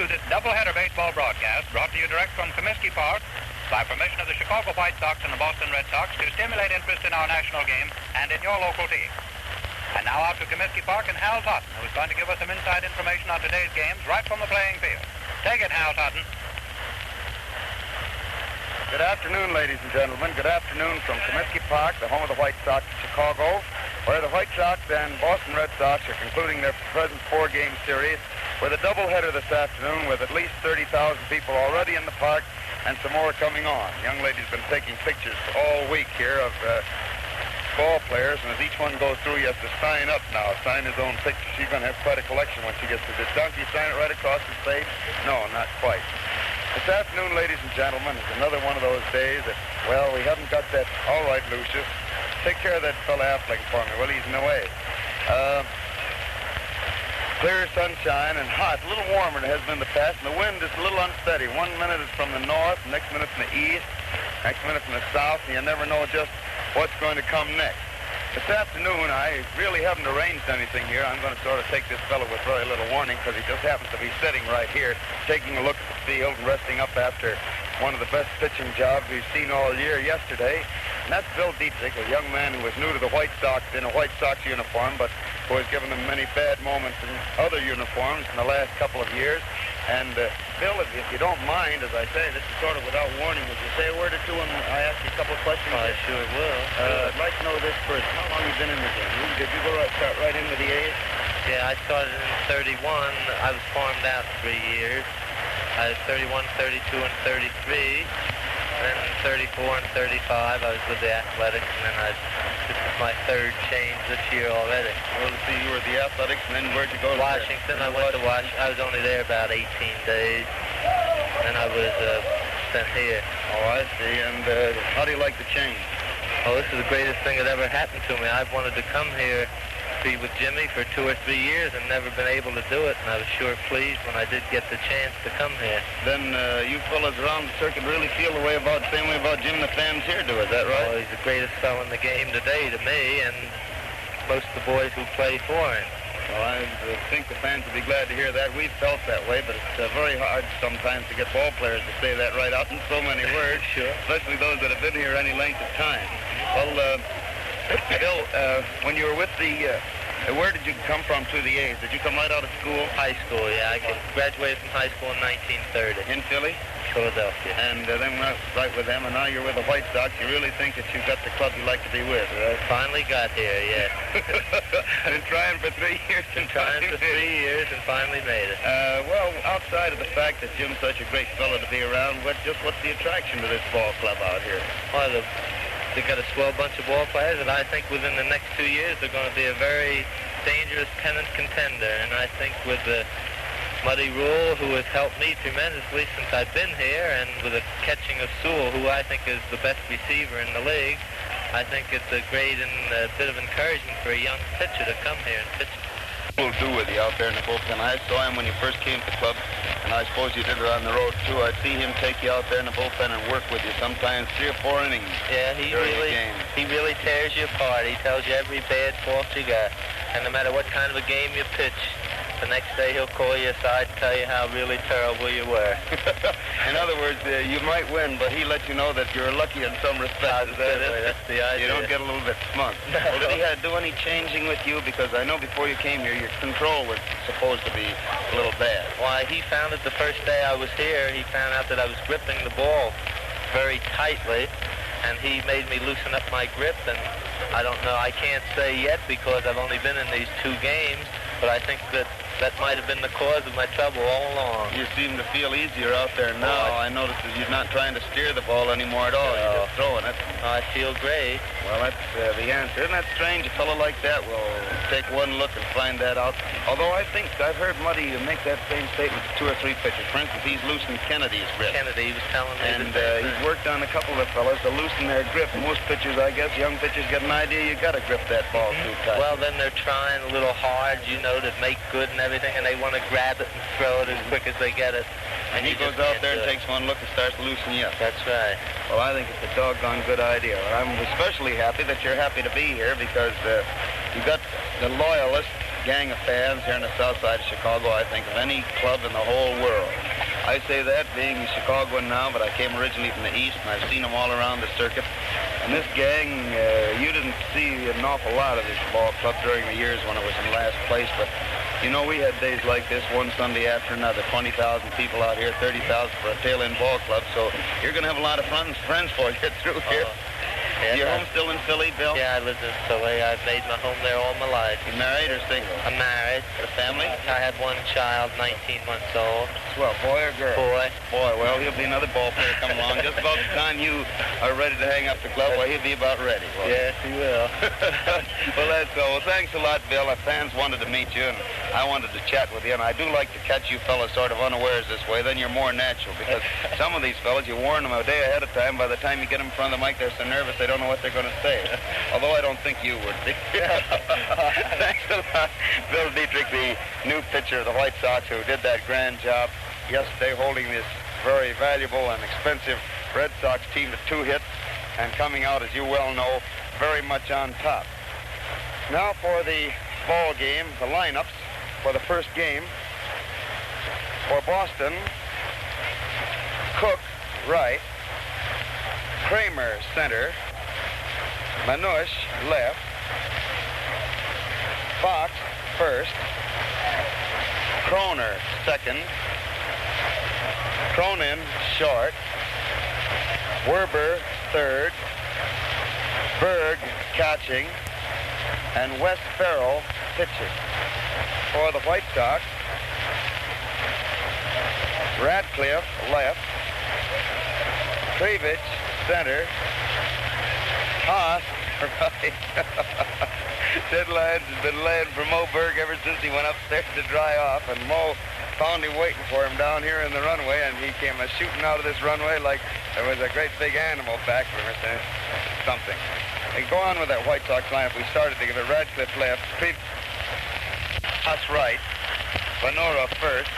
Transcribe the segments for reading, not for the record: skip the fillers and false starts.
to this doubleheader baseball broadcast brought to you direct from Comiskey Park by permission of the Chicago White Sox and the Boston Red Sox to stimulate interest in our national game and in your local team. And now out to Comiskey Park and Hal Totten, who's going to give us some inside information on today's games right from the playing field. Take it, Hal Totten. Good afternoon, ladies and gentlemen. Good afternoon from Comiskey Park, the home of the White Sox in Chicago, where the White Sox and Boston Red Sox are concluding their present four-game series with a doubleheader this afternoon with at least 30,000 people already in the park and some more coming on. The young lady's been taking pictures all week here of ball players, and as each one goes through, he has to sign up now, sign his own picture. She's going to have quite a collection when she gets to this. Donkey sign it right across his face? No, not quite. This afternoon, ladies and gentlemen, is another one of those days that, well, we haven't got that. All right, Lucius, take care of that fella Affleck for me. Well, he's in the way. Clear sunshine and hot, a little warmer than it has been in the past, and the wind is a little unsteady. 1 minute it's from the north, next minute from the east, next minute from the south, and you never know just what's going to come next. This afternoon, I really haven't arranged anything here. I'm going to sort of take this fellow with very little warning because he just happens to be sitting right here, taking a look at the field and resting up after one of the best pitching jobs we've seen all year yesterday. And that's Bill Dietrich, a young man who was new to the White Sox in a White Sox uniform, but who has given them many bad moments in other uniforms in the last couple of years. And Bill, if you don't mind, as I say, this is sort of without warning, would you say a word or two when I ask you a couple of questions? I sure will. I'd like to know this first. How long have you been in the game? Did you start right in with the A's? Yeah, I started in 31. I was farmed out 3 years. I was 31, 32, and 33. Then 34 and 35, I was with the Athletics, and then this is my third change this year already. Well, see, you were at the Athletics, and then where'd you go? Washington. I went to Washington. I was only there about 18 days, and I was sent here. Oh, I see. And how do you like the change? Oh, this is the greatest thing that ever happened to me. I've wanted to come here, be with Jimmy for 2 or 3 years and never been able to do it, and I was sure pleased when I did get the chance to come here. Then you fellas around the circuit really feel the same way about Jim and the fans here do, is that right? Oh, he's the greatest fellow in the game today to me, and most of the boys who play for him. Well, I think the fans would be glad to hear that. We've felt that way, but it's very hard sometimes to get ball players to say that right out in so many words, Sure. Especially those that have been here any length of time. Well, Bill, when you were with the, where did you come from to the A's? Did you come right out of school? High school, yeah. I graduated from high school in 1930. In Philly? Philadelphia. And then went right with them, and now you're with the White Sox. You really think that you've got the club you like to be with, right? Finally got here, yeah. Been trying for 3 years. Been trying for 3 years and finally made it. Well, outside of the fact that Jim's such a great fellow to be around, what's the attraction to this ball club out here? Well, they've got a swell bunch of ball players, and I think within the next 2 years they're going to be a very dangerous pennant contender. And I think with the Muddy Rule, who has helped me tremendously since I've been here, and with the catching of Sewell, who I think is the best receiver in the league, I think it's a great and a bit of encouragement for a young pitcher to come here and pitch. What will do with you out there in the bullpen? I saw him when you first came to the club, and I suppose you did it on the road too. I'd see him take you out there in the bullpen and work with you, sometimes 3 or 4 innings. Yeah, he really tears you apart. He tells you every bad fault you got, and no matter what kind of a game you pitch, the next day he'll call you aside and tell you how really terrible you were. In other words, you might win, but he lets you know that you're lucky in some respects. That's the idea. You don't get a little bit smug. No. Well, did he do any changing with you? Because I know before you came here, your control was supposed to be a little bad. Why, he found it the first day I was here. He found out that I was gripping the ball very tightly, and he made me loosen up my grip, and I don't know, I can't say yet because I've only been in these 2 games, but I think that might have been the cause of my trouble all along. You seem to feel easier out there now. I notice that you're not trying to steer the ball anymore at all. No. You're just throwing it. I feel great. Well, that's the answer. Isn't that strange? A fellow like that will take one look and find that out. Although I think I've heard Muddy make that same statement to 2 or 3 pitchers. For instance, he's loosened Kennedy's grip. Kennedy was telling me and he's worked on a couple of fellas to loosen their grip. Most pitchers, I guess, young pitchers get an idea you got to grip that ball too tight. Well, then they're trying a little hard, to make good and everything, and they want to grab it and throw it as quick as they get it. And he goes out there and takes one look and starts loosening you up. That's right. Well, I think it's a doggone good idea. I'm especially happy that you're happy to be here because you got the loyalists gang of fans here in the south side of Chicago, I think, of any club in the whole world. I say that being a Chicagoan now, but I came originally from the East, and I've seen them all around the circuit. And this gang, you didn't see an awful lot of this ball club during the years when it was in last place, but you know, we had days like this one Sunday after another. 20,000 people out here, 30,000 for a tail-end ball club, so you're going to have a lot of friends for you through here. Yes, Your home still in Philly, Bill? Yeah, I lived in Philly. I've made my home there all my life. You married or single? I'm married. Got a family? I had one child, 19 months old. Well, boy or girl? Boy. Boy, well, he'll be another ball player coming along. Just about the time you are ready to hang up the glove, well, he'll be about ready. Yes, he will. Well, that's all. Well, thanks a lot, Bill. Our fans wanted to meet you, and I wanted to chat with you, and I do like to catch you fellas sort of unawares this way. Then you're more natural, because some of these fellas, you warn them a day ahead of time. By the time you get them in front of the mic, they're so nervous they don't know what they're going to say. Although I don't think you would be. Thanks a lot, Bill Dietrich, the new pitcher of the White Sox, who did that grand job yesterday, holding this very valuable and expensive Red Sox team to 2 hits and coming out, as you well know, very much on top. Now for the ball game, the lineups for the first game. For Boston, Cook, right. Kramer, center. Manush, left. Fox, first. Kroner, second. Cronin, short. Werber, third. Berg, catching. And Wes Farrell, pitching. For the White Sox, Radcliffe, left. Krivich, center. Haas, right. Ted Lyons has been laying for Mo Berg ever since he went upstairs to dry off, and Mo found him waiting for him down here in the runway, and he came shooting out of this runway like there was a great big animal back from us. Something. And go on with that White Sox lineup. We started to give it Radcliffe left, Haas right, Venora first.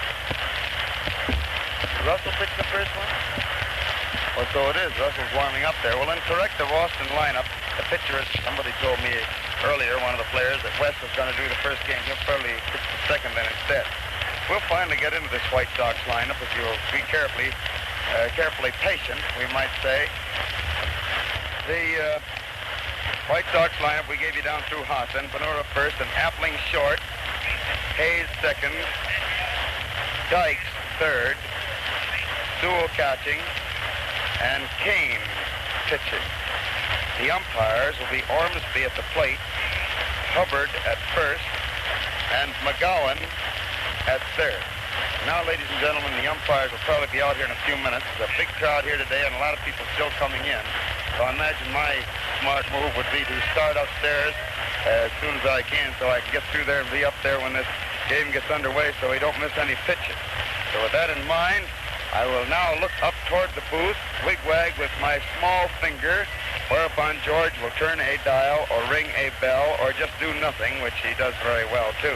Russell pitched the first one? Well, so it is. Russell's warming up there. Well, then correct the Boston lineup. The pitcher, somebody told me earlier, one of the players, that West was going to do the first game. He'll probably pitch the second then instead. We'll finally get into this White Sox lineup if you'll be carefully patient, we might say. The White Sox lineup we gave you down through Hassan, Venora first, and Appling short, Hayes second, Dykes third, Sewell catching, and Kane pitching. The umpires will be Ormsby at the plate, Hubbard at first, and McGowan at third. Now, ladies and gentlemen, the umpires will probably be out here in a few minutes. There's a big crowd here today and a lot of people still coming in. So I imagine my smart move would be to start upstairs as soon as I can so I can get through there and be up there when this game gets underway so we don't miss any pitches. So with that in mind, I will now look up toward the booth, wigwag with my small finger, whereupon George will turn a dial or ring a bell or just do nothing, which he does very well too.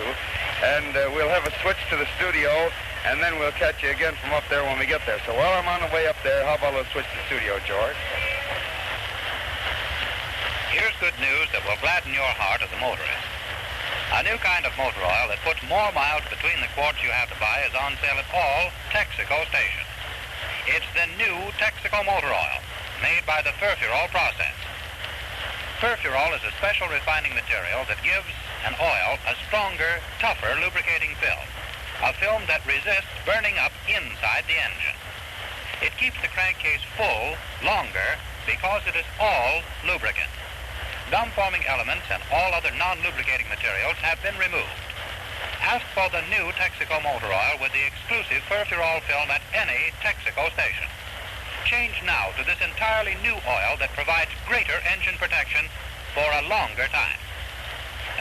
And we'll have a switch to the studio, and then we'll catch you again from up there when we get there. So while I'm on the way up there, how about a switch to the studio, George? Here's good news that will gladden your heart as a motorist. A new kind of motor oil that puts more miles between the quarts you have to buy is on sale at all Texaco stations. It's the new Texaco motor oil, made by the Furfurol process. Furfurol is a special refining material that gives an oil a stronger, tougher lubricating film, a film that resists burning up inside the engine. It keeps the crankcase full longer because it is all lubricant. Gum-forming elements and all other non-lubricating materials have been removed. Ask for the new Texaco motor oil with the exclusive Furfurol film at any Texaco station. Change now to this entirely new oil that provides greater engine protection for a longer time.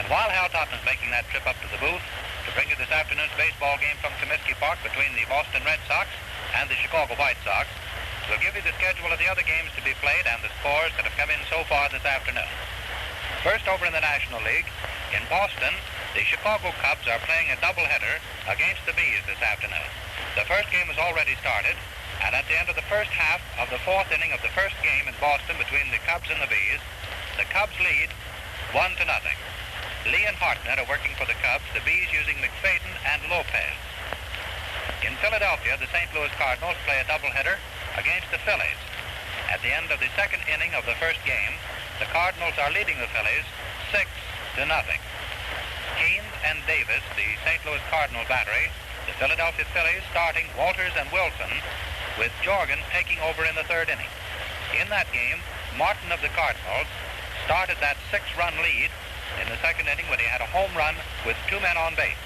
And while Hal Tottenham's making that trip up to the booth to bring you this afternoon's baseball game from Comiskey Park between the Boston Red Sox and the Chicago White Sox, we'll give you the schedule of the other games to be played and the scores that have come in so far this afternoon. First, over in the National League, in Boston, the Chicago Cubs are playing a doubleheader against the Bees this afternoon. The first game has already started, and at the end of the first half of the fourth inning of the first game in Boston between the Cubs and the Bees, the Cubs lead 1-0. Lee and Hartnett are working for the Cubs, the Bees using McFadden and Lopez. In Philadelphia, the St. Louis Cardinals play a doubleheader against the Phillies. At the end of the second inning of the first game, the Cardinals are leading the Phillies 6-0. Haynes and Davis, the St. Louis Cardinal battery, the Philadelphia Phillies starting Walters and Wilson, with Jorgen taking over in the third inning. In that game, Martin of the Cardinals started that 6-run lead in the second inning when he had a home run with 2 men on base.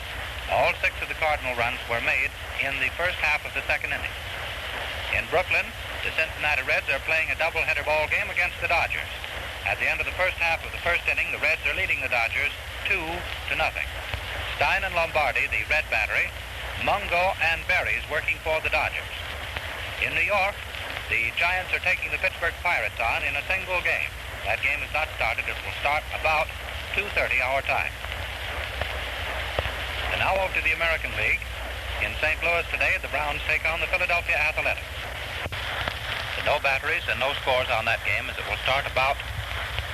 All 6 of the Cardinal runs were made in the first half of the second inning. In Brooklyn, the Cincinnati Reds are playing a doubleheader ball game against the Dodgers. At the end of the first half of the first inning, the Reds are leading the Dodgers 2-0. Stein and Lombardi, the Red battery, Mungo and Berries working for the Dodgers. In New York, the Giants are taking the Pittsburgh Pirates on in a single game. That game is not started. It will start about 2:30 our time. And now over to the American League. In St. Louis today, the Browns take on the Philadelphia Athletics. No batteries and no scores on that game, as it will start about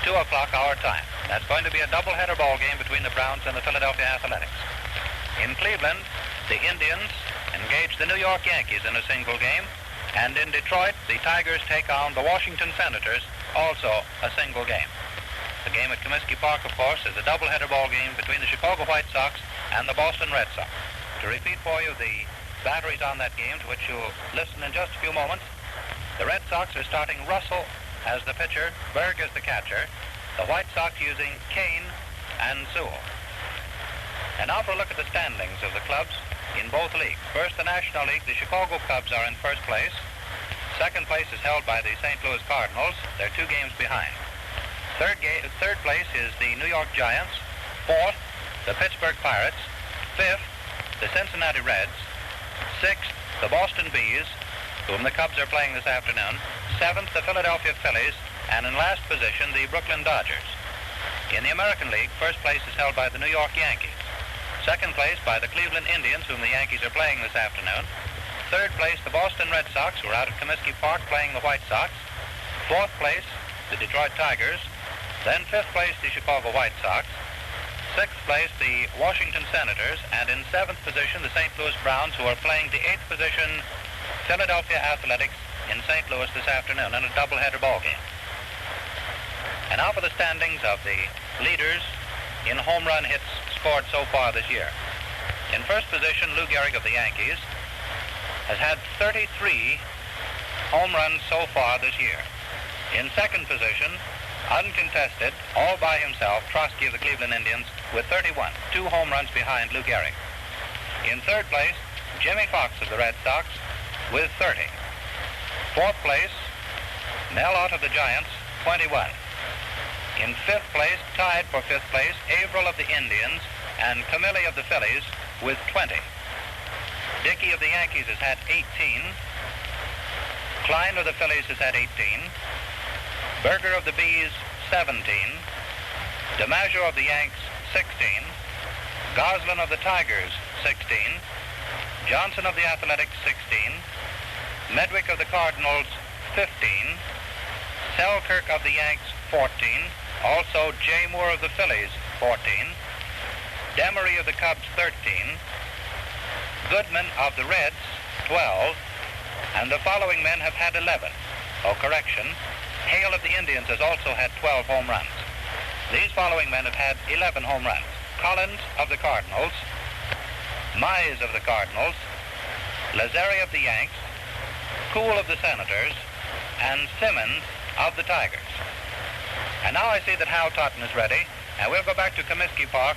2 o'clock our time. That's going to be a doubleheader ball game between the Browns and the Philadelphia Athletics. In Cleveland, the Indians engage the New York Yankees in a single game. And in Detroit, the Tigers take on the Washington Senators, also a single game. The game at Comiskey Park, of course, is a doubleheader ball game between the Chicago White Sox and the Boston Red Sox. To repeat for you the batteries on that game, to which you'll listen in just a few moments, the Red Sox are starting Russell as the pitcher, Berg as the catcher, the White Sox using Kane and Sewell. And now for a look at the standings of the clubs in both leagues. First, the National League, the Chicago Cubs are in first place. Second place is held by the St. Louis Cardinals. They're 2 games behind. Third place is the New York Giants. Fourth, the Pittsburgh Pirates. Fifth, the Cincinnati Reds. Sixth, the Boston Bees, whom the Cubs are playing this afternoon. Seventh, the Philadelphia Phillies. And in last position, the Brooklyn Dodgers. In the American League, first place is held by the New York Yankees. Second place by the Cleveland Indians, whom the Yankees are playing this afternoon. Third place, the Boston Red Sox, who are out at Comiskey Park playing the White Sox. Fourth place, the Detroit Tigers. Then fifth place, the Chicago White Sox. Sixth place, the Washington Senators. And in seventh position, the St. Louis Browns, who are playing the 8th position Philadelphia Athletics in St. Louis this afternoon in a doubleheader ball game. And now for the standings of the leaders in home run hits scored so far this year. In first position, Lou Gehrig of the Yankees has had 33 home runs so far this year. In second position, uncontested, all by himself, Trotsky of the Cleveland Indians with 31, 2 home runs behind Lou Gehrig. In third place, Jimmy Fox of the Red Sox with 30. Fourth place, Mel Ott of the Giants, 21. In fifth place, tied for fifth place, Averill of the Indians and Camilli of the Phillies with 20. Dickey of the Yankees has had 18. Klein of the Phillies has had 18. Berger of the Bees, 17. DiMaggio of the Yanks, 16. Goslin of the Tigers, 16. Johnson of the Athletics, 16. Medwick of the Cardinals, 15. Selkirk of the Yanks, 14. Also, Jay Moore of the Phillies, 14. Demery of the Cubs, 13. Goodman of the Reds, 12. And the following men have had 11. Oh, correction. Hale of the Indians has also had 12 home runs. These following men have had 11 home runs. Collins of the Cardinals, Mize of the Cardinals, Lazzeri of the Yanks, Cool of the Senators, and Simmons of the Tigers. And now I see that Hal Totten is ready, and we'll go back to Comiskey Park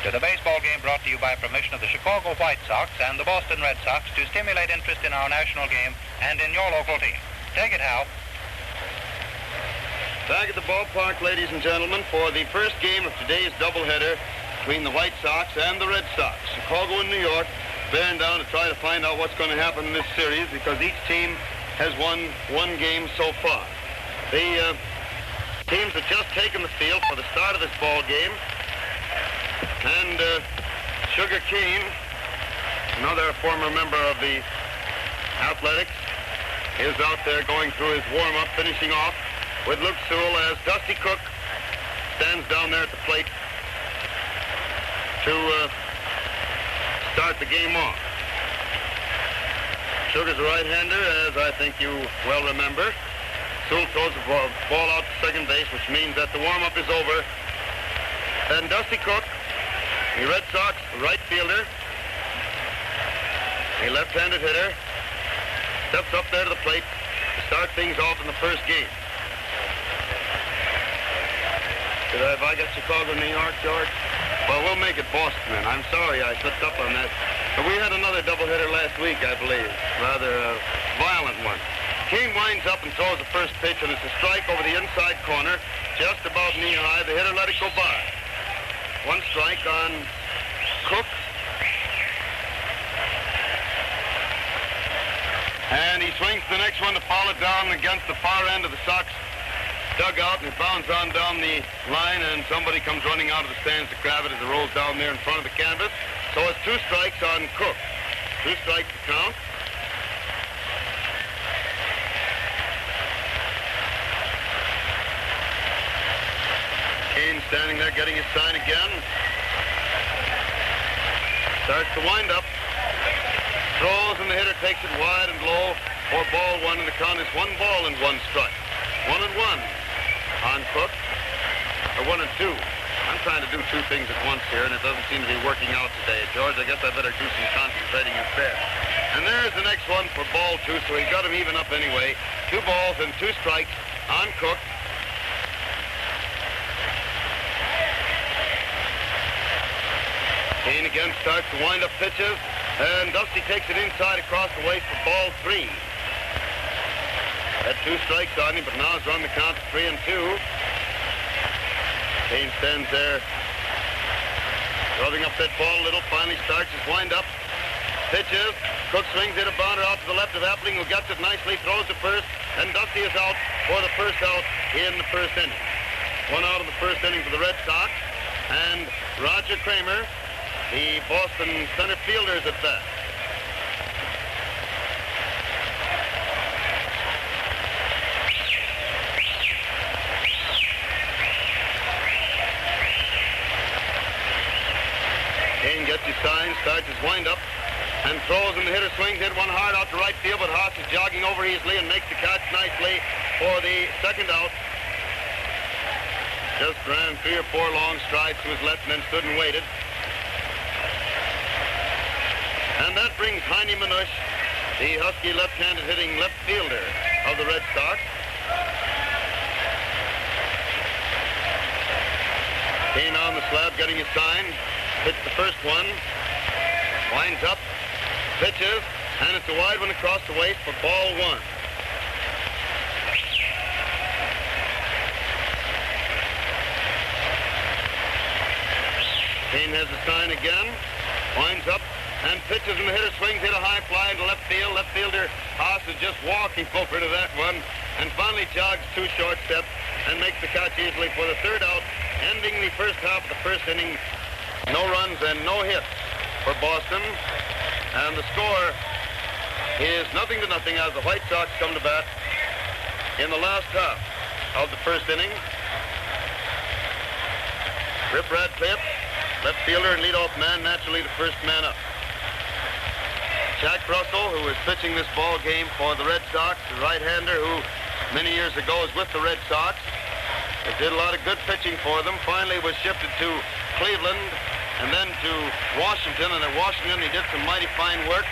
to the baseball game brought to you by permission of the Chicago White Sox and the Boston Red Sox to stimulate interest in our national game and in your local team. Take it, Hal. Back at the ballpark, ladies and gentlemen, for the first game of today's doubleheader between the White Sox and the Red Sox. Chicago and New York bearing down to try to find out what's going to happen in this series because each team has won one game so far. The teams have just taken the field for the start of this ball game. And Sugar Kane, another former member of the Athletics, is out there going through his warm-up, finishing off with Luke Sewell as Dusty Cook stands down there at the plate to start the game off. Sugar's a right-hander, as I think you well remember. Sewell throws the ball out to second base, which means that the warm-up is over. And Dusty Cook, the Red Sox right fielder, a left-handed hitter, steps up there to the plate to start things off in the first game. Have I got Chicago, New York, George? Well, we'll make it Boston then. I'm sorry I slipped up on that. But we had another doubleheader last week, I believe. Rather a violent one. Kane winds up and throws the first pitch, and it's a strike over the inside corner, just about knee-high. The hitter let it go by. One strike on Cook. And he swings the next one to foul it down against the far end of the Sox dugout, and it bounds on down the line, and somebody comes running out of the stands to grab it as it rolls down there in front of the canvas. So it's 2 strikes on Cook. 2 strikes to count. Kane standing there getting his sign again. Starts to wind up. Throws, and the hitter takes it wide and low for ball 1, and the count is 1 ball and 1 strike. 1-1 on Cook, or 1-2. I'm trying to do 2 things at once here, and it doesn't seem to be working out today. George, I guess I better do some concentrating instead. And there's the next one for ball 2, so he got him even up anyway. 2 balls and 2 strikes on Cook. Kane again starts to wind up pitches, and Dusty takes it inside across the waist for ball 3. Had 2 strikes on him, but now has run the count to 3-2. Kane stands there, rubbing up that ball a little, finally starts his wind-up. Pitches, Cook swings it, a bounder out to the left of Appling, who gets it nicely, throws to first, and Dusty is out for the first out in the first inning. 1 out in the first inning for the Red Sox, and Roger Kramer, the Boston center fielder, is at bat. Kane gets his sign, starts his wind-up, and throws, and the hitter swings, hit one hard out to right field, but Haas is jogging over easily and makes the catch nicely for the second out. Just ran 3 or 4 long strides to his left and then stood and waited. And that brings Heine Manush, the Husky left-handed hitting left fielder of the Red Sox. Kane on the slab getting his sign. Hits the first one. Winds up. Pitches. And it's a wide one across the waist for ball 1. Kane has the sign again. Winds up. And pitches, and the hitter swings, hit a high fly into left field. Left fielder Haas is just walking over to that one, and finally jogs 2 short steps and makes the catch easily for the third out, ending the first half of the first inning. No runs and no hits for Boston, and the score is 0-0 as the White Sox come to bat in the last half of the first inning. Rip Radcliffe, left fielder and leadoff man, naturally the first man up. Jack Russell, who is pitching this ball game for the Red Sox, the right-hander who many years ago was with the Red Sox, did a lot of good pitching for them, finally was shifted to Cleveland and then to Washington, and at Washington he did some mighty fine work.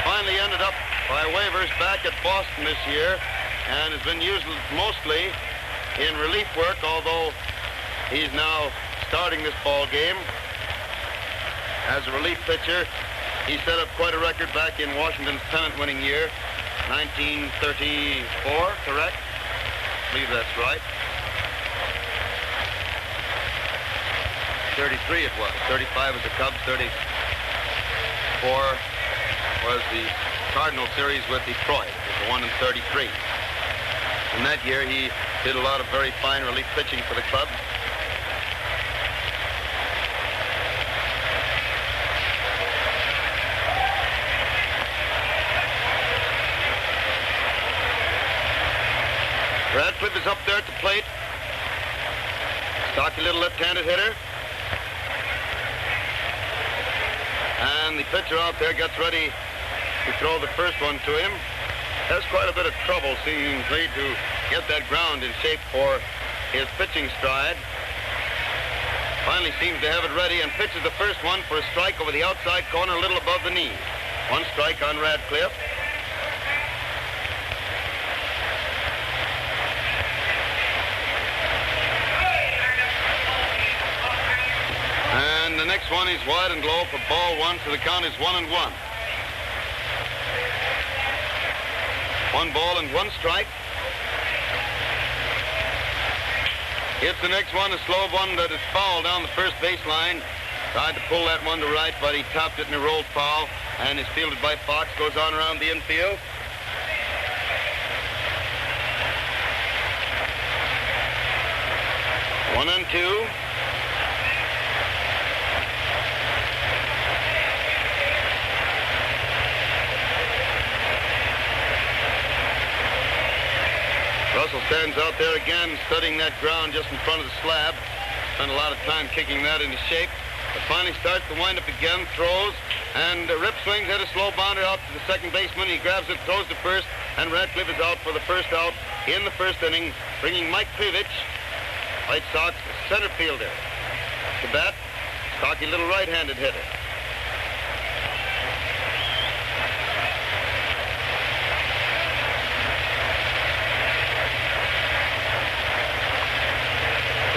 Finally ended up by waivers back at Boston this year and has been used mostly in relief work, although he's now starting this ball game as a relief pitcher. He set up quite a record back in Washington's pennant-winning year, 1934, correct? I believe that's right. 33 it was. 35 was the Cubs. 34 was the Cardinal series with Detroit. It was the one in 33. In that year, he did a lot of very fine relief pitching for the club. Radcliffe is up there at the plate. Stocky little left-handed hitter. And the pitcher out there gets ready to throw the first one to him. Has quite a bit of trouble, seemingly, to get that ground in shape for his pitching stride. Finally seems to have it ready and pitches the first one for a strike over the outside corner, a little above the knee. One strike on Radcliffe. And the next one is wide and low for ball one, so the count is 1-1. 1 ball and 1 strike. Hits the next one, a slow one that is foul down the first baseline. Tried to pull that one to right, but he topped it and it rolled foul. And is fielded by Fox, goes on around the infield. One and two. Russell stands out there again, studying that ground just in front of the slab. Spent a lot of time kicking that into shape. But finally starts to wind up again, throws, and Rip swings at a slow bounder out to the second baseman. He grabs it, throws to first, and Radcliffe is out for the first out in the first inning, bringing Mike Krivich, White Sox center fielder, to bat. Stocky little right-handed hitter.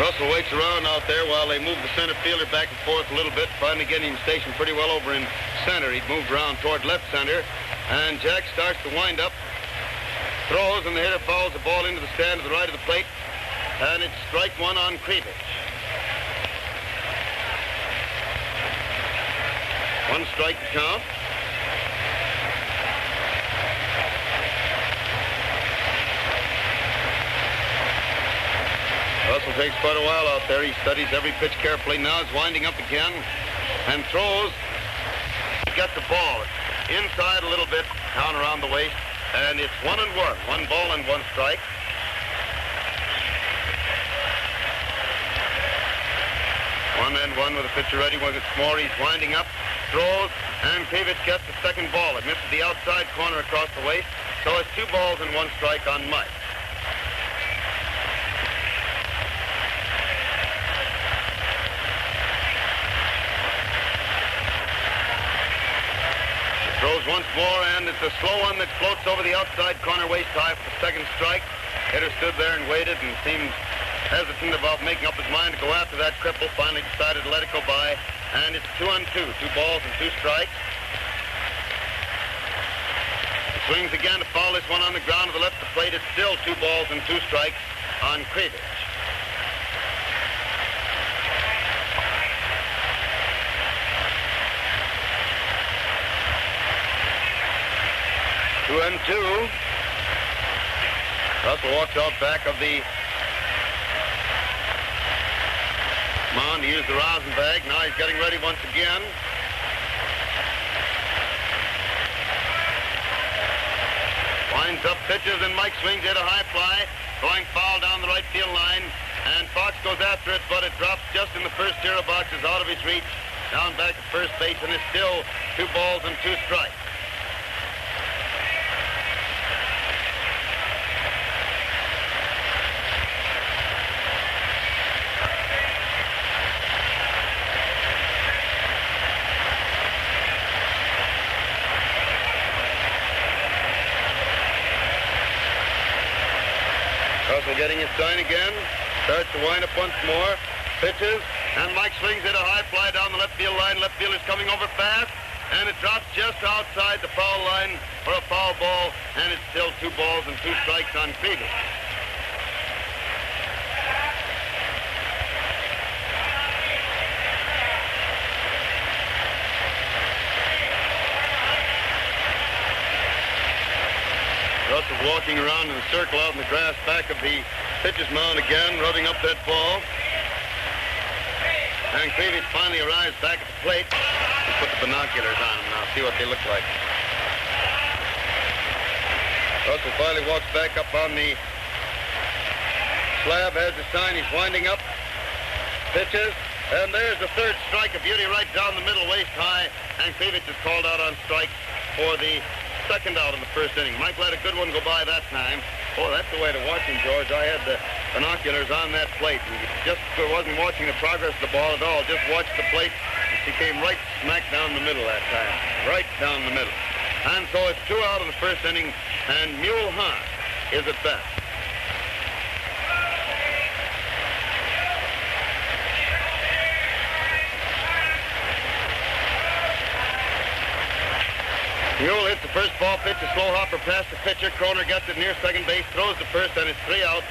Russell waits around out there while they move the center fielder back and forth a little bit, finally getting him stationed pretty well over in center. He'd moved around toward left center, and Jack starts to wind up, throws, and the hitter fouls the ball into the stand to the right of the plate, and it's strike one on Krivich. 1 strike to count. Russell takes quite a while out there. He studies every pitch carefully. Now is winding up again and throws. Gets the ball inside a little bit, down around the waist, and it's 1-1. 1 ball and 1 strike. One and one with the pitcher ready. Once it's more, he's winding up, throws, and Krivich gets the second ball. It misses the outside corner across the waist, so it's 2 balls and 1 strike on Mike. Throws once more, and it's a slow one that floats over the outside corner waist high for the second strike. Hitter stood there and waited and seemed hesitant about making up his mind to go after that cripple. Finally decided to let it go by, and it's 2-2. 2 balls and 2 strikes. He swings again to foul this one on the ground to the left of the plate. It's still 2 balls and 2 strikes on Krivich. Two and two. Russell walks out back of the mound to use the rosin bag. Now he's getting ready once again. Winds up, pitches, and Mike swings at a high fly, going foul down the right field line. And Fox goes after it, but it drops just in the first tier of boxes, out of his reach, down back at first base, and it's still 2 balls and 2 strikes. Russell getting his sign again, starts to wind up once more, pitches, and Mike swings at a high fly down the left field line. Left fielder's coming over fast, and it drops just outside the foul line for a foul ball, and it's still 2 balls and 2 strikes on Krivich. Russell's walking around in a circle out in the grass back of the pitcher's mound again, rubbing up that ball. And Krivich finally arrives back at the plate. We'll put the binoculars on him now, see what they look like. Russell finally walks back up on the slab, has the sign, he's winding up, pitches, And there's the third strike, a beauty right down the middle, waist high. Hank Pevich is called out on strike for the second out in the first inning. Mike let a good one go by that time. Oh, that's the way to watch him, George. I had the binoculars on that plate. And just wasn't watching the progress of the ball at all. Just watched the plate. She came right smack down the middle that time. Right down the middle. And so it's 2 out in the first inning, and Mule Haas is at bat. Mule hits the first ball pitch, a slow hopper past the pitcher. Kroner gets it near second base, throws the first, and it's 3 out.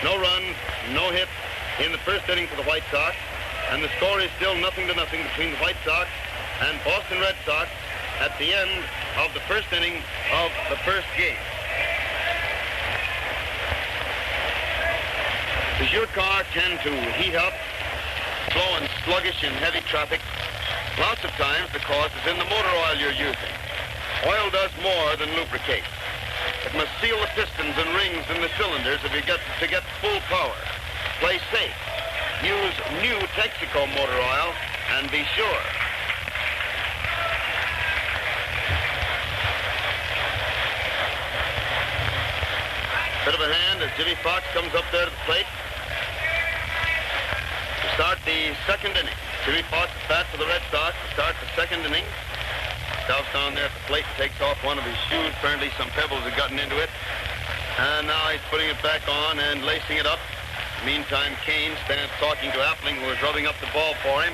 No runs, no hits in the first inning for the White Sox. And the score is still 0-0 between the White Sox and Boston Red Sox at the end of the first inning of the first game. Does your car tend to heat up, slow and sluggish in heavy traffic? Lots of times the cause is in the motor oil you're using. Oil does more than lubricate. It must seal the pistons and rings in the cylinders if you get full power. Play safe. Use new Texaco motor oil and be sure. Bit of a hand as Jimmy Fox comes up there to the plate to start the second inning. Jimmy Fox is bat for the Red Sox to start the second inning. Stops down there at the plate and takes off one of his shoes. Apparently some pebbles had gotten into it. And now he's putting it back on and lacing it up. Meantime, Kane stands talking to Appling, who is rubbing up the ball for him.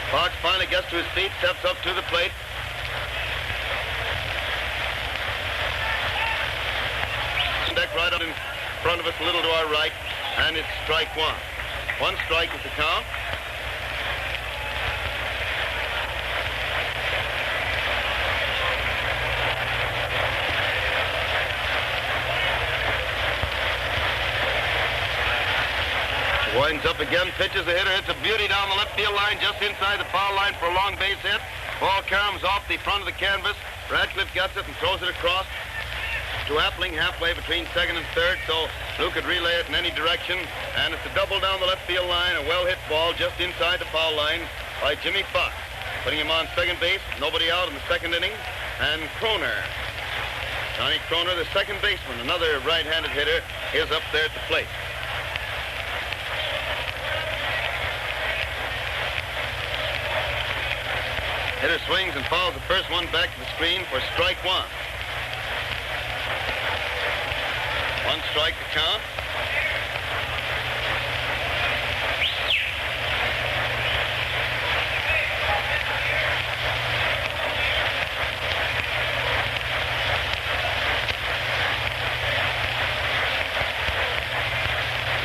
Fox finally gets to his feet, steps up to the plate. Deck right up in front of us, a little to our right, and it's strike 1. 1 strike is the count. Winds up again, pitches the hitter, hits a beauty down the left field line, just inside the foul line for a long base hit. Ball caroms off the front of the canvas. Radcliffe gets it and throws it across to Appling, halfway between second and third, so Lou could relay it in any direction. And it's a double down the left field line, a well-hit ball just inside the foul line by Jimmy Fox. Putting him on second base, nobody out in the second inning. And Kroner, Johnny Kroner, the second baseman, another right-handed hitter, is up there at the plate. Hitter swings and fouls the first one back to the screen for strike 1. 1 strike to count.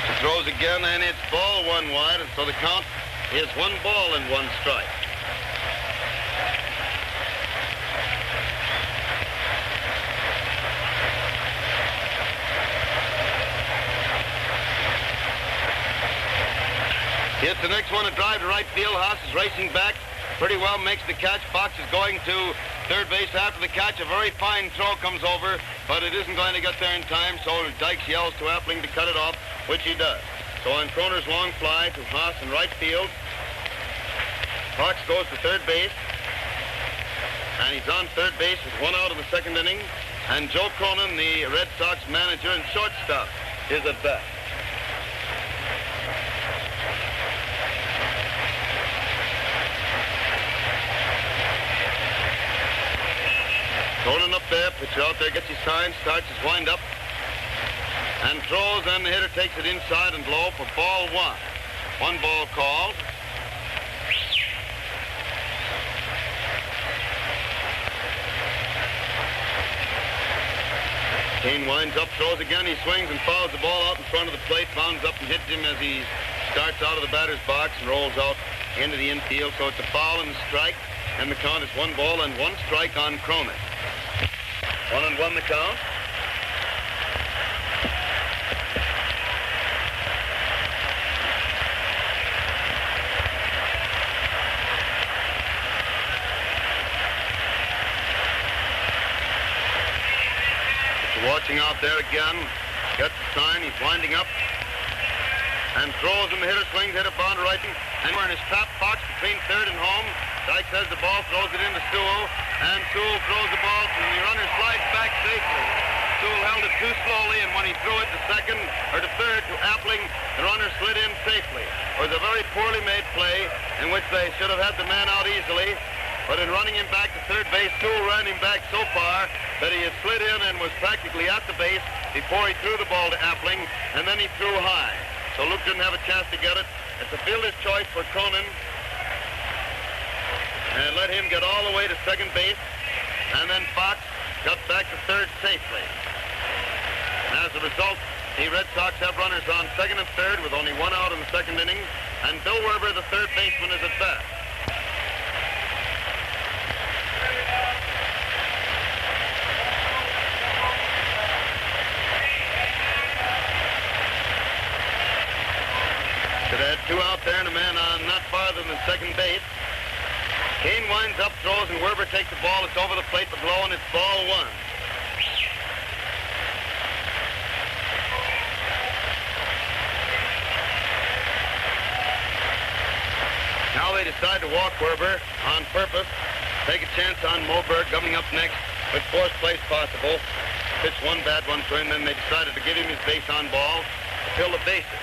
He throws again, and it's ball 1 wide, and so the count is 1 ball and 1 strike. Hits the next one, a drive to right field. Haas is racing back pretty well, makes the catch. Fox is going to third base after the catch. A very fine throw comes over, but it isn't going to get there in time, so Dykes yells to Appling to cut it off, which he does. So on Kroner's long fly to Haas in right field, Fox goes to third base, and he's on third base with 1 out in the second inning, and Joe Cronin, the Red Sox manager and shortstop, is at bat. Cronin up there, pitcher out there, gets his sign, starts his wind-up, and throws, and the hitter takes it inside and low for ball 1. 1 ball called. Kane winds up, throws again, he swings and fouls the ball out in front of the plate, bounds up and hits him as he starts out of the batter's box and rolls out into the infield. So it's a foul and a strike, and the count is 1 ball and 1 strike on Cronin. 1-1 the count. Watching out there again, Gets the sign. He's winding up. And throws him. The hitter swings, hit a bond right. And we're in his trap box between third and home. Dykes has the ball, throws it into Sewell. And Sewell throws the ball, and the runner slides back safely. Sewell held it too slowly, and when he threw it to second, or to third, to Appling, the runner slid in safely. It was a very poorly made play in which they should have had the man out easily. But in running him back to third base, Sewell ran him back so far that he had slid in and was practically at the base before he threw the ball to Appling, and then he threw high. So Luke didn't have a chance to get it. It's a fielder's choice for Cronin. And let him get all the way to second base. And then Fox got back to third safely. And as a result, the Red Sox have runners on second and third with only one out in the second inning. And Bill Werber, the third baseman, is at bat. It had two out there and a man on not farther than second base. Kane winds up, throws, and Werber takes the ball. It's over the plate, but low, and it's ball one. Now they decide to walk Werber on purpose. Take a chance on Moberg coming up next with fourth place possible. Pitch one bad one to him, then they decided to give him his base on ball to fill the bases.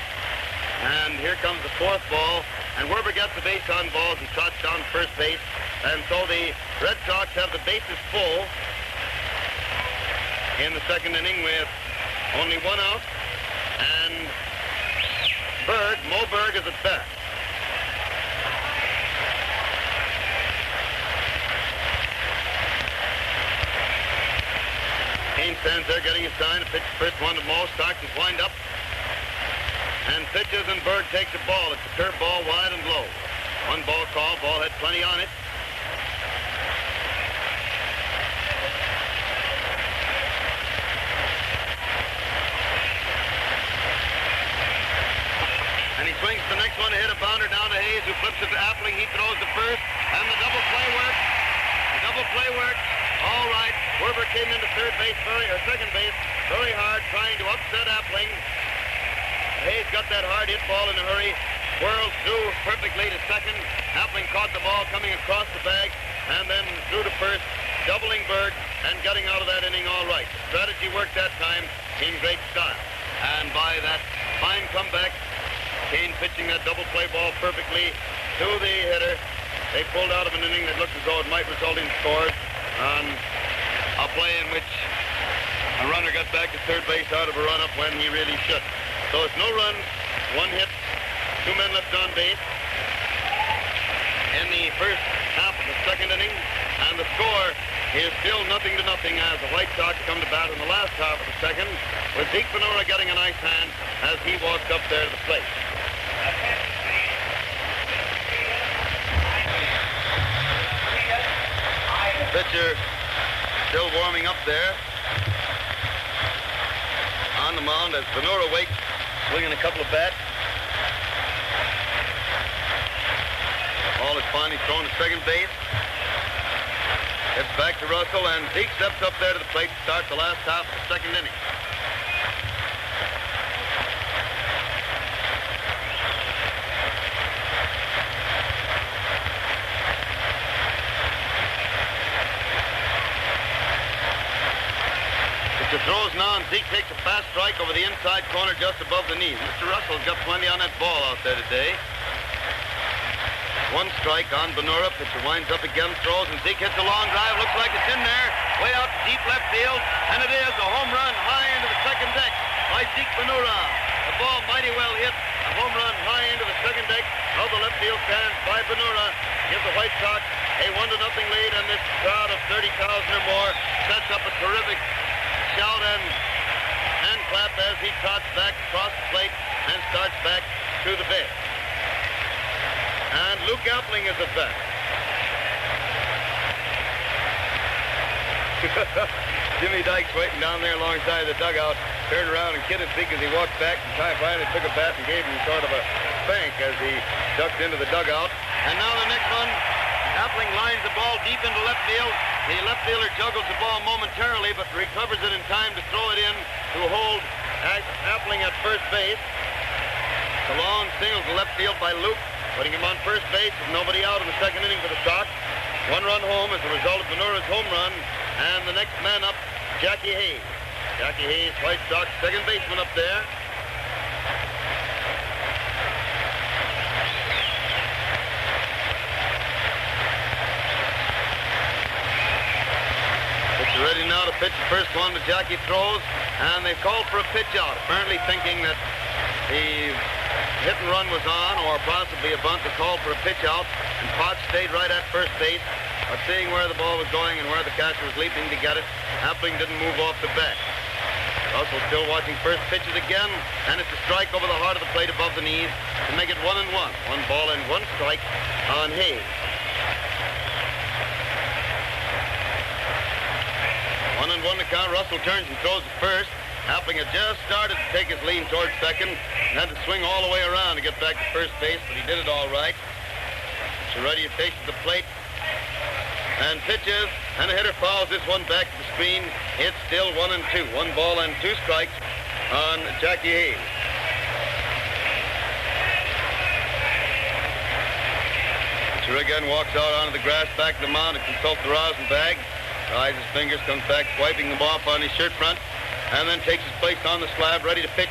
And here comes the fourth ball, and Werber gets the base on ball as he trots down first base. And so the Red Sox have the bases full in the second inning with only one out. And Moberg is at bat. Kane stands there getting a sign. A pitch first one to Mo. Starks his wind up. And pitches, and Berg takes the ball. It's a curve ball, wide and low. One ball call. Ball had plenty on it. And he swings the next one to hit a bounder down to Hayes, who flips it to Appling. He throws the first, and the double play works. The double play works. All right. Werber came into second base very hard, trying to upset Appling. Hayes got that hard hit ball in a hurry, whirled through perfectly to second. Appling caught the ball coming across the bag, and then threw to first, doubling Berg and getting out of that inning all right. Strategy worked that time in great style. And by that fine comeback, Kane pitching that double play ball perfectly to the hitter, they pulled out of an inning that looked as though it might result in scores on a play in which a runner got back to third base out of a run-up when he really should. So it's no runs, one hit, two men left on base in the first half of the second inning, and the score is still 0-0 as the White Sox come to bat in the last half of the second, with Zeke Ventura getting a nice hand as he walks up there to the plate. The pitcher still warming up there on the mound as Ventura wakes, swinging a couple of bats. Ball is finally thrown to second base. Gets back to Russell, and Zeke steps up there to the plate to start the last half of the second inning. Pitcher throws now, and Zeke takes a fast strike over the inside corner just above the knees. Mr. Russell's got plenty on that ball out there today. One strike on Venura. Pitcher winds up again, throws, and Zeke hits a long drive. Looks like it's in there, way out to deep left field, and it is a home run high into the second deck by Zeke Venura. The ball mighty well hit. A home run high into the second deck of the left field stand by Venura. Gives the White Sox a 1-0 lead, and this crowd of 30,000 or more sets up a terrific shout and hand clap as he trots back across the plate and starts back to the base. And Luke Appling is at bat. Jimmy Dykes waiting down there alongside the dugout, turned around and kidded Zeke as he walked back, and finally took a bat and gave him sort of a spank as he ducked into the dugout. And now the next one, Appling lines the ball deep into left field. The left fielder juggles the ball momentarily, but recovers it in time to throw it in to hold Appling at first base. The long single to left field by Luke, putting him on first base with nobody out in the second inning for the Sox. 1 run home as a result of Venura's home run, and the next man up, Jackie Hayes. Jackie Hayes, White Sox second baseman up there. Ready now to pitch the first one to Jackie throws, and they called for a pitch out, apparently thinking that the hit and run was on, or possibly a bunt. They called for a pitch out, and Potts stayed right at first base, but seeing where the ball was going and where the catcher was leaping to get it, Appling didn't move off the bat. Russell still watching first pitches again, and it's a strike over the heart of the plate above the knees to make it 1-1. 1 ball and 1 strike on Hayes. 1-1 to count. Russell turns and throws to first. Appling had just started to take his lean towards second and had to swing all the way around to get back to first base, but he did it all right. Chiarretti faces the plate and pitches, and the hitter fouls this one back to the screen. It's still 1-2. 1 ball and 2 strikes on Jackie Hayes. Chiarretti walks out onto the grass back of the mound to consult the rosin bag. Dries his fingers, comes back, swiping them off on his shirt front, and then takes his place on the slab, ready to pitch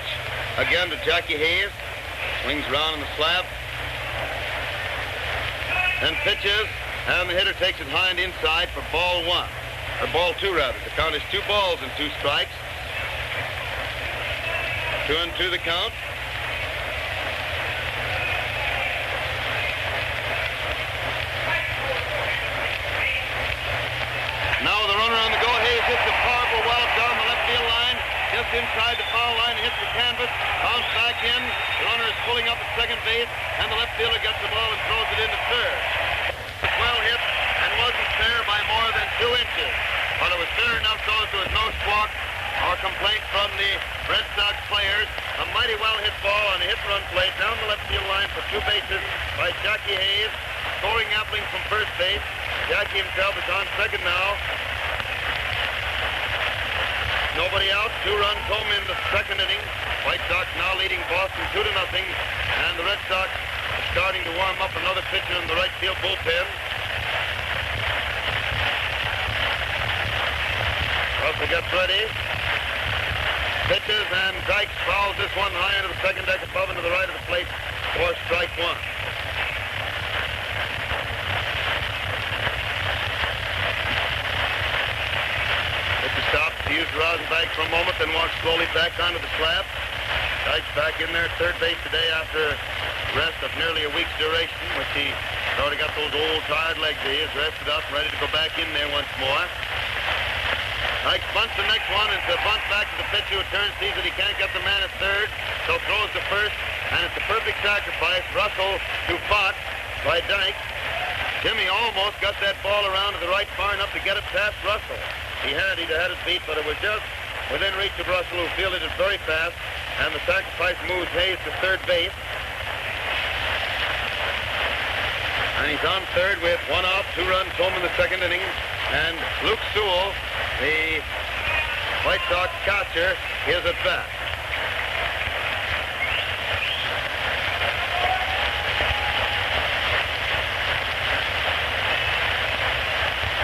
again to Jackie Hayes. Swings around on the slab, and pitches, and the hitter takes it high and inside for ball 1, or ball 2 rather. The count is 2 balls and 2 strikes. 2-2 the count. Now with the runner on the go, Hayes hits a powerful wallop down the left field line, just inside the foul line, hits the canvas, bounces back in. The runner is pulling up at second base, and the left fielder gets the ball and throws it into third. Well hit, and wasn't fair by more than 2 inches. But it was fair enough so as there was no squawk or complaint from the Red Sox players. A mighty well hit ball on a hit-run play down the left field line for 2 bases by Jackie Hayes, scoring Appling from first base. Jackie himself is on second now. Nobody out. 2 runs home in the second inning. White Sox now leading Boston 2-0. And the Red Sox are starting to warm up another pitcher in the right field bullpen. Russell gets ready. Pitches, and Dykes fouls this one high into the second deck above into the right of the plate for strike 1. Stops to use the rosin bag for a moment, then walks slowly back onto the slab. Dykes back in there at third base today after rest of nearly a week's duration, which he's already got those old tired legs. He is rested up, ready to go back in there once more. Dykes bunts the next one, and to bunt back to the pitcher who turns, sees that he can't get the man at third, so throws to first, and it's a perfect sacrifice. Russell to Potts by Dykes. Jimmy almost got that ball around to the right far enough to get it past Russell. He'd had it beat, but it was just within reach of Russell, who fielded it very fast, and the sacrifice moves Hayes to third base. And he's on third with 1 out, 2 runs home in the second inning. And Luke Sewell, the White Sox catcher, is at bat.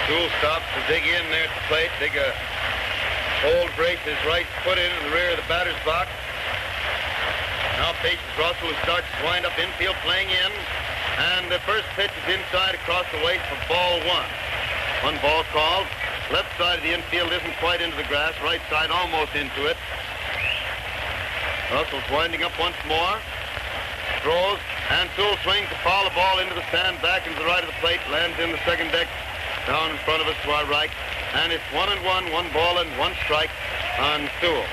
Sewell stops to dig in there at the plate, dig a hold, brace his right foot in the rear of the batter's box. Now faces Russell, who starts to wind up infield, playing in. And the first pitch is inside across the waist for ball 1. 1 ball called. Left side of the infield isn't quite into the grass. Right side almost into it. Russell's winding up once more. Throws, and Sewell swings to foul the ball into the stand, back into the right of the plate, lands in the second deck, down in front of us to our right. And it's 1-1, 1 ball and 1 strike on Sewell.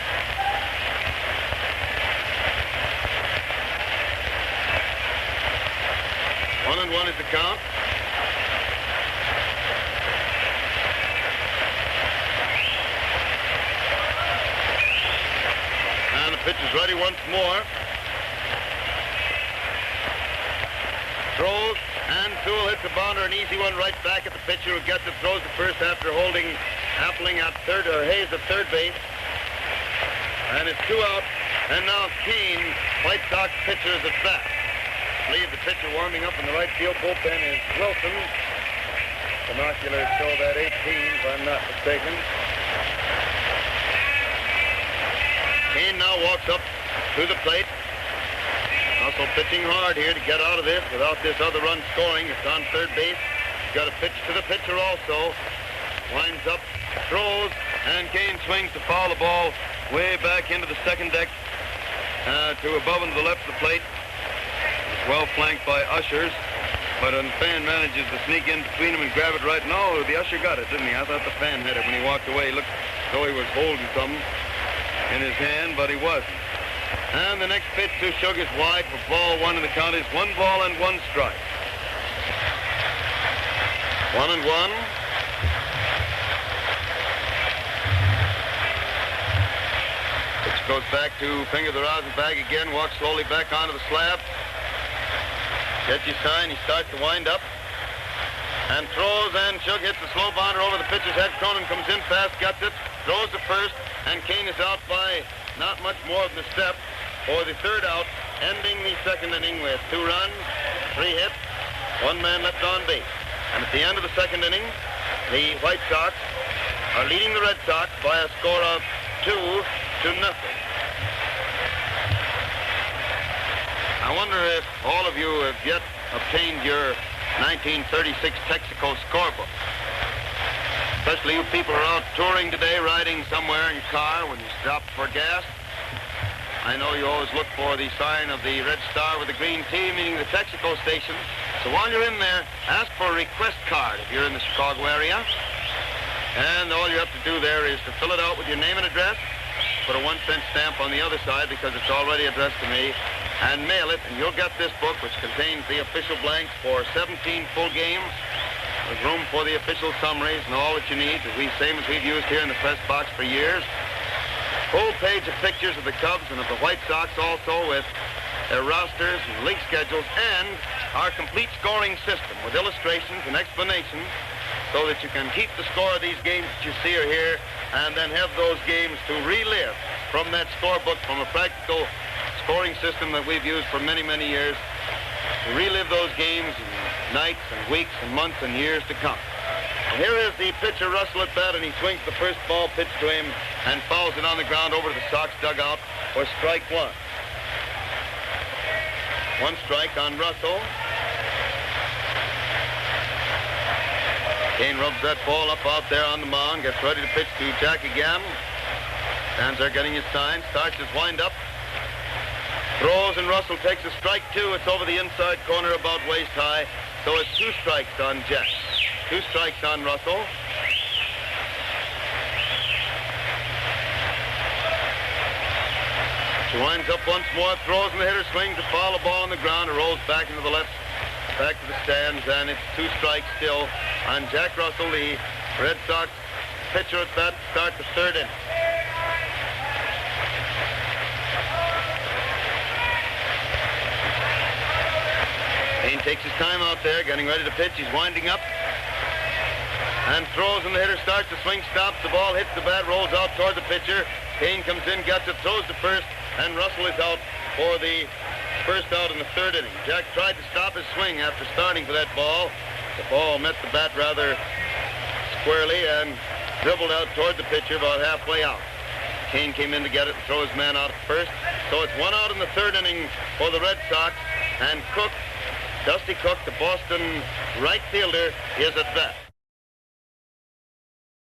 And 1 is the count. And the pitch is ready once more. Throws and Sewell hits a bounder, an easy one right back at the pitcher who gets it, throws the first after holding Appling at third, or Hayes at third base. And it's 2 out. And now Keane, White Sox pitcher, is at bat. I believe the pitcher warming up in the right field bullpen is Wilson. Binoculars show that 18, if I'm not mistaken. Keane now walks up to the plate. Also pitching hard here to get out of this without this other run scoring. It's on third base. He's got a pitch to the pitcher also. Winds up, throws, and Keane swings to foul the ball way back into the second deck to above and to the left of the plate. It's well flanked by ushers, but the fan manages to sneak in between them and grab it right. No, the usher got it, didn't he? I thought the fan had it when he walked away. He looked as though he was holding something in his hand, but he wasn't. And the next pitch to Shug is wide for ball 1, and the count is 1 ball and 1 strike. 1-1. Pitch goes back to finger the rosin bag again, walks slowly back onto the slab. Gets his sign, he starts to wind up. And throws, and Shug hits the slow bounder over the pitcher's head. Cronin comes in fast, gets it, throws to first, and Keane is out by not much more than a step for the third out, ending the second inning with 2 runs, 3 hits, 1 man left on base. And at the end of the second inning, the White Sox are leading the Red Sox by a score of 2-0. I wonder if all of you have yet obtained your 1936 Texaco scorebook. Especially you people who are out touring today, riding somewhere in your car when you stop for gas. I know you always look for the sign of the red star with the green T, meaning the Texaco station. So while you're in there, ask for a request card if you're in the Chicago area. And all you have to do there is to fill it out with your name and address, put a 1-cent stamp on the other side because it's already addressed to me, and mail it, and you'll get this book, which contains the official blanks for 17 full games. There's room for the official summaries and all that you need, same as we've used here in the press box for years. Full page of pictures of the Cubs and of the White Sox also, with their rosters and league schedules, and our complete scoring system with illustrations and explanations so that you can keep the score of these games that you see or hear, and then have those games to relive from that scorebook, from a practical scoring system that we've used for many, many years, to relive those games in nights and weeks and months and years to come. And here is the pitcher, Russell, at bat, and he swings the first ball pitched to him and fouls it on the ground over to the Sox dugout for strike 1. 1 strike on Russell. Kane rubs that ball up out there on the mound, gets ready to pitch to Jack again. Stands there getting his sign, starts his wind-up. Throws, and Russell takes a strike 2. It's over the inside corner about waist high. So it's 2 strikes on Jack. 2 strikes on Russell. She winds up once more, throws, and the hitter swings to foul the ball on the ground. It rolls back into the left, back to the stands, and it's 2 strikes still on Jack Russell, the Red Sox pitcher at bat to start the third inning. Kane takes his time out there, getting ready to pitch. He's winding up and throws, and the hitter starts to swing, stops. The ball hits the bat, rolls out toward the pitcher. Kane comes in, gets it, throws to first, and Russell is out for the first out in the third inning. Jack tried to stop his swing after starting for that ball. The ball met the bat rather squarely and dribbled out toward the pitcher about halfway out. Kane came in to get it and throw his man out at first. So it's 1 out in the third inning for the Red Sox, and Cook, Dusty Cook, the Boston right fielder, is at bat.